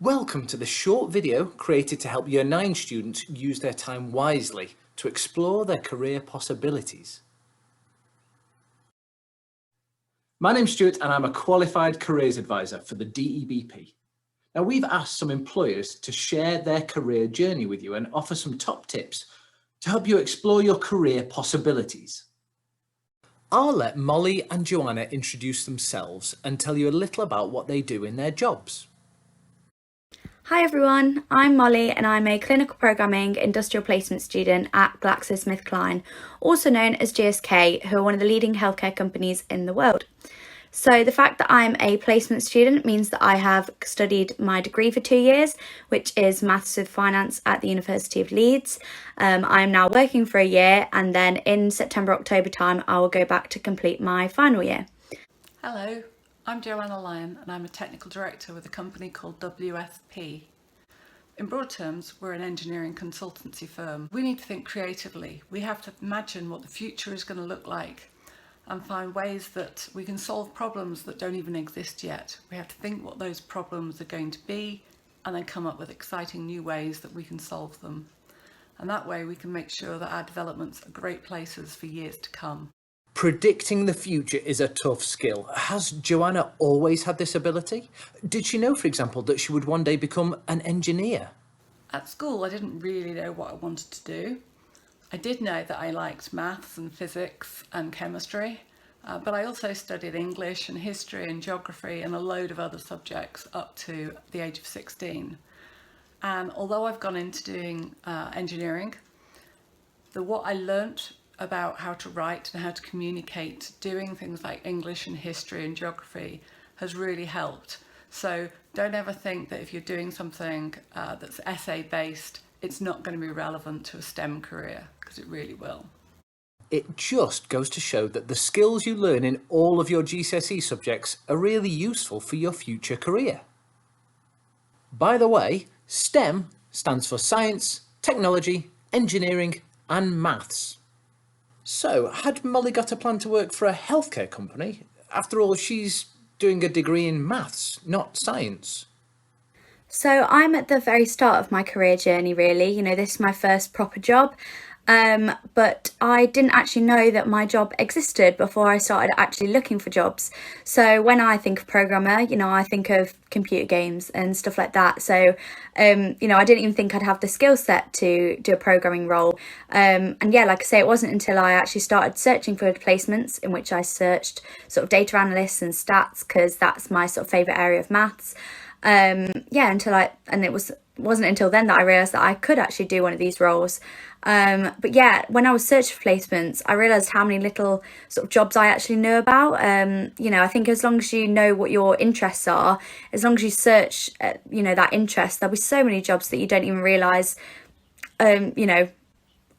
Welcome to the short video created to help Year 9 students use their time wisely to explore their career possibilities. My name's Stuart and I'm a qualified careers advisor for the DEBP. Now we've asked some employers to share their career journey with you and offer some top tips to help you explore your career possibilities. I'll let Mollie and Joanna introduce themselves and tell you a little about what they do in their jobs. Hi everyone, I'm Mollie and I'm a clinical programming industrial placement student at GlaxoSmithKline, also known as GSK, who are one of the leading healthcare companies in the world. So the fact that I'm a placement student means that I have studied my degree for 2 years, which is Maths with Finance at the University of Leeds. I'm now working for a year, and then in September, October time, I will go back to complete my final year. Hello, I'm Joanna and I'm a technical director with a company called WFP. In broad terms, we're an engineering consultancy firm. We need to think creatively. We have to imagine what the future is going to look like and find ways that we can solve problems that don't even exist yet. We have to think what those problems are going to be and then come up with exciting new ways that we can solve them. And that way we can make sure that our developments are great places for years to come. Predicting the future is a tough skill. Has Joanna always had this ability? Did she know, for example, that she would one day become an engineer? At school, I didn't really know what I wanted to do. I did know that I liked maths and physics and chemistry, but I also studied English and history and geography and a load of other subjects up to the age of 16. And although I've gone into doing engineering, what I learnt about how to write and how to communicate doing things like English and history and geography has really helped. So don't ever think that if you're doing something that's essay based, it's not going to be relevant to a STEM career, because it really will. It just goes to show that the skills you learn in all of your GCSE subjects are really useful for your future career. By the way, STEM stands for science, technology, engineering and maths. So, had Mollie got a plan to work for a healthcare company? After all, she's doing a degree in maths, not science. So I'm at the very start of my career journey, really. This is my first proper job. But I didn't actually know that my job existed before I started actually looking for jobs. So when I think of programmer, I think of computer games and stuff like that. So, I didn't even think I'd have the skill set to do a programming role. And yeah, like I say, it wasn't until I actually started searching for placements, in which I searched sort of data analysts and stats, because that's my sort of favourite area of maths. Wasn't until then that I realised that I could actually do one of these roles. But yeah, when I was searching for placements, I realised how many little sort of jobs I actually knew about. I think as long as you know what your interests are, as long as you search, that interest, there'll be so many jobs that you don't even realise, are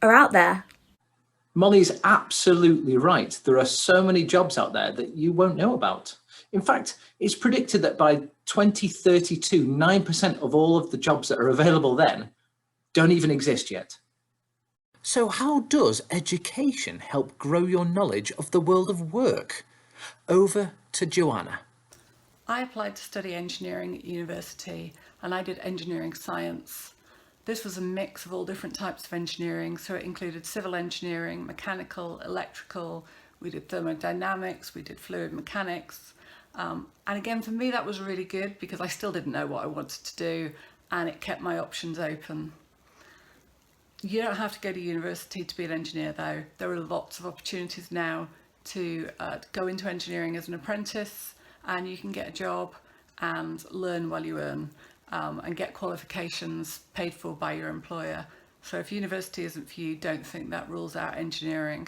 out there. Mollie's absolutely right. There are so many jobs out there that you won't know about. In fact, it's predicted that by 2032, 9% of all of the jobs that are available then don't even exist yet. So how does education help grow your knowledge of the world of work? Over to Joanna. I applied to study engineering at university and I did engineering science. This was a mix of all different types of engineering, so it included civil engineering, mechanical, electrical, we did thermodynamics, we did fluid mechanics. And again, for me that was really good because I still didn't know what I wanted to do and it kept my options open. You don't have to go to university to be an engineer though. There are lots of opportunities now to go into engineering as an apprentice, and you can get a job and learn while you earn, and get qualifications paid for by your employer. So if university isn't for you, don't think that rules out engineering.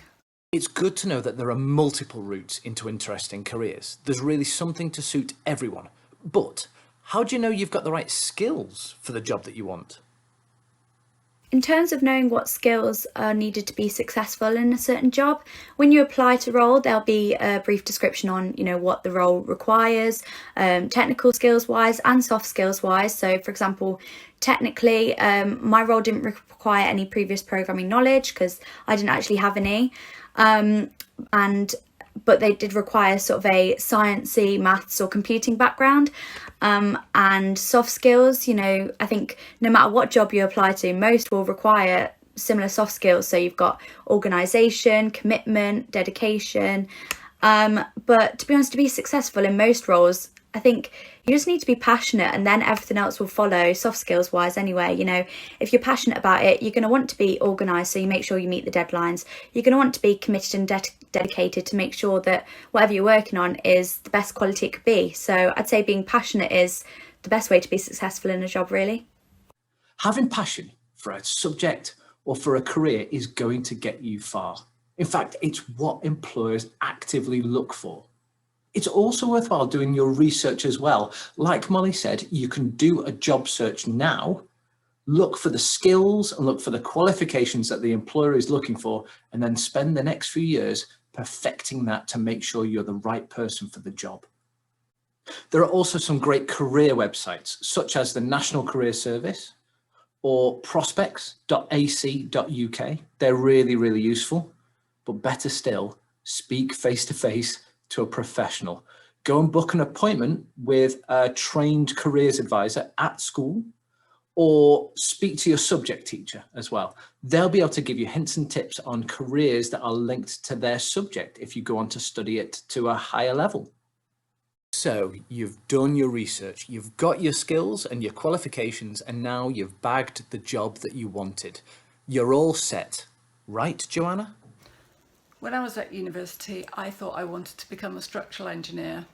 It's good to know that there are multiple routes into interesting careers. There's really something to suit everyone. But how do you know you've got the right skills for the job that you want? In terms of knowing what skills are needed to be successful in a certain job, when you apply to role, there'll be a brief description on, what the role requires, technical skills wise and soft skills wise. So for example, technically, my role didn't require any previous programming knowledge because I didn't actually have any. but they did require sort of a sciencey, maths or computing background. And soft skills, you know, I think no matter what job you apply to, most will require similar soft skills. So you've got organisation, commitment, dedication. But to be honest, to be successful in most roles, I think you just need to be passionate, and then everything else will follow, soft skills wise anyway. You know, if you're passionate about it, you're going to want to be organised, so you make sure you meet the deadlines. You're going to want to be committed and dedicated to make sure that whatever you're working on is the best quality it could be. So I'd say being passionate is the best way to be successful in a job, really. Having passion for a subject or for a career is going to get you far. In fact, it's what employers actively look for. It's also worthwhile doing your research as well. Like Molly said, you can do a job search now, look for the skills and look for the qualifications that the employer is looking for, and then spend the next few years perfecting that to make sure you're the right person for the job. There are also some great career websites, such as the National Career Service or prospects.ac.uk. They're really, really useful, but better still, speak face-to-face to a professional. Go and book an appointment with a trained careers advisor at school, or speak to your subject teacher as well. They'll be able to give you hints and tips on careers that are linked to their subject if you go on to study it to a higher level. So you've done your research, you've got your skills and your qualifications, and now you've bagged the job that you wanted. You're all set, right, Joanna? When I was at university, I thought I wanted to become a structural engineer.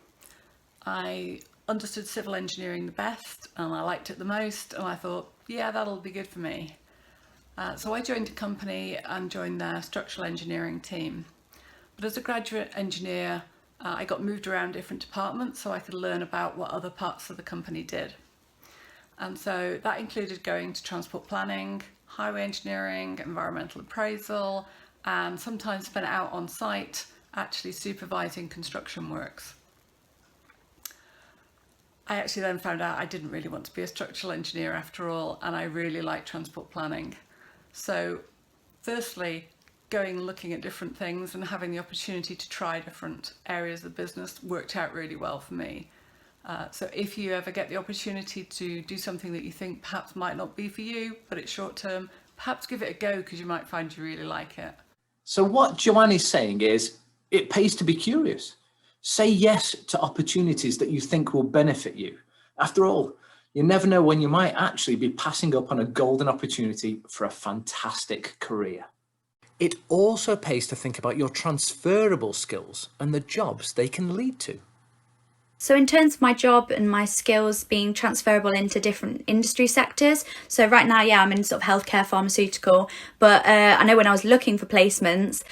I understood civil engineering the best and I liked it the most, and I thought, yeah, that'll be good for me. So I joined a company and joined their structural engineering team. But as a graduate engineer, I got moved around different departments so I could learn about what other parts of the company did. And so that included going to transport planning, highway engineering, environmental appraisal, and sometimes spent out on site actually supervising construction works. I actually then found out I didn't really want to be a structural engineer after all, and I really like transport planning. So firstly, going and looking at different things and having the opportunity to try different areas of the business worked out really well for me. So if you ever get the opportunity to do something that you think perhaps might not be for you, but it's short term, perhaps give it a go, because you might find you really like it. So what Joanne is saying is, it pays to be curious. Say yes to opportunities that you think will benefit you. After all, you never know when you might actually be passing up on a golden opportunity for a fantastic career. It also pays to think about your transferable skills and the jobs they can lead to. So in terms of my job and my skills being transferable into different industry sectors, so right now, yeah, I'm in sort of healthcare, pharmaceutical, but I know when I was looking for placements,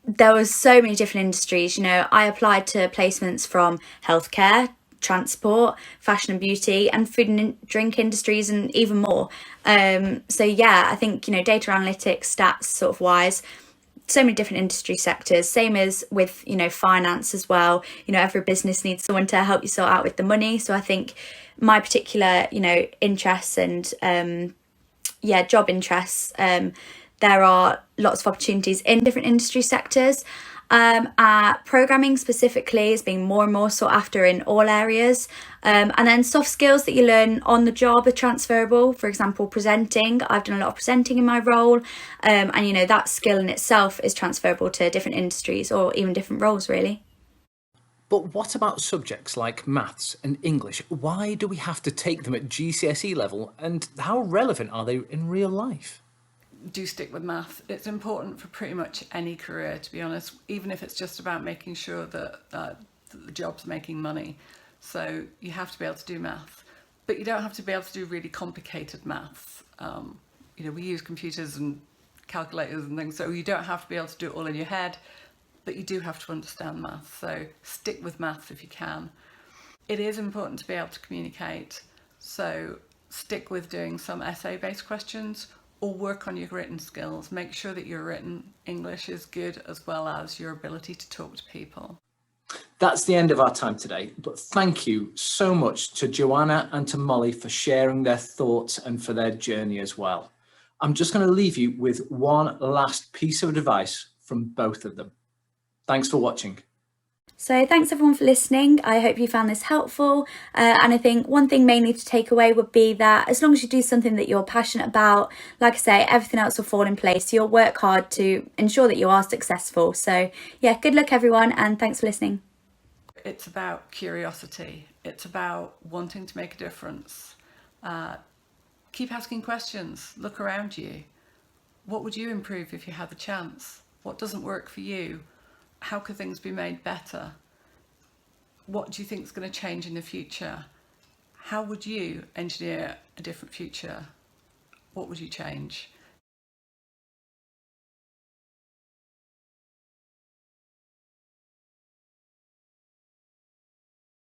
there was so many different industries. You know, I applied to placements from healthcare, transport, fashion and beauty, and food and drink industries, and even more. So yeah, I think, you know, data analytics, stats sort of wise, so many different industry sectors. Same as with, you know, finance as well. You know, every business needs someone to help you sort out with the money. So I think my particular, you know, interests and job interests, there are lots of opportunities in different industry sectors. Programming specifically is being more and more sought after in all areas. And then soft skills that you learn on the job are transferable. For example, presenting. I've done a lot of presenting in my role. And, you know, that skill in itself is transferable to different industries or even different roles, really. But what about subjects like maths and English? Why do we have to take them at GCSE level, and how relevant are they in real life? Do stick with math. It's important for pretty much any career, to be honest, even if it's just about making sure that the job's making money. So you have to be able to do math, but you don't have to be able to do really complicated maths. You know, we use computers and calculators and things, so you don't have to be able to do it all in your head, but you do have to understand math. So stick with maths if you can. It is important to be able to communicate, so stick with doing some essay-based questions, or work on your written skills. Make sure that your written English is good, as well as your ability to talk to people. That's the end of our time today, but thank you so much to Joanna and to Molly for sharing their thoughts and for their journey as well. I'm just going to leave you with one last piece of advice from both of them. Thanks for watching. So thanks everyone for listening. I hope you found this helpful. And I think one thing mainly to take away would be that as long as you do something that you're passionate about, like I say, everything else will fall in place. You'll work hard to ensure that you are successful. So yeah, good luck everyone, and thanks for listening. It's about curiosity. It's about wanting to make a difference. Keep asking questions. Look around you. What would you improve if you had the chance? What doesn't work for you? How could things be made better? What do you think is going to change in the future? How would you engineer a different future? What would you change?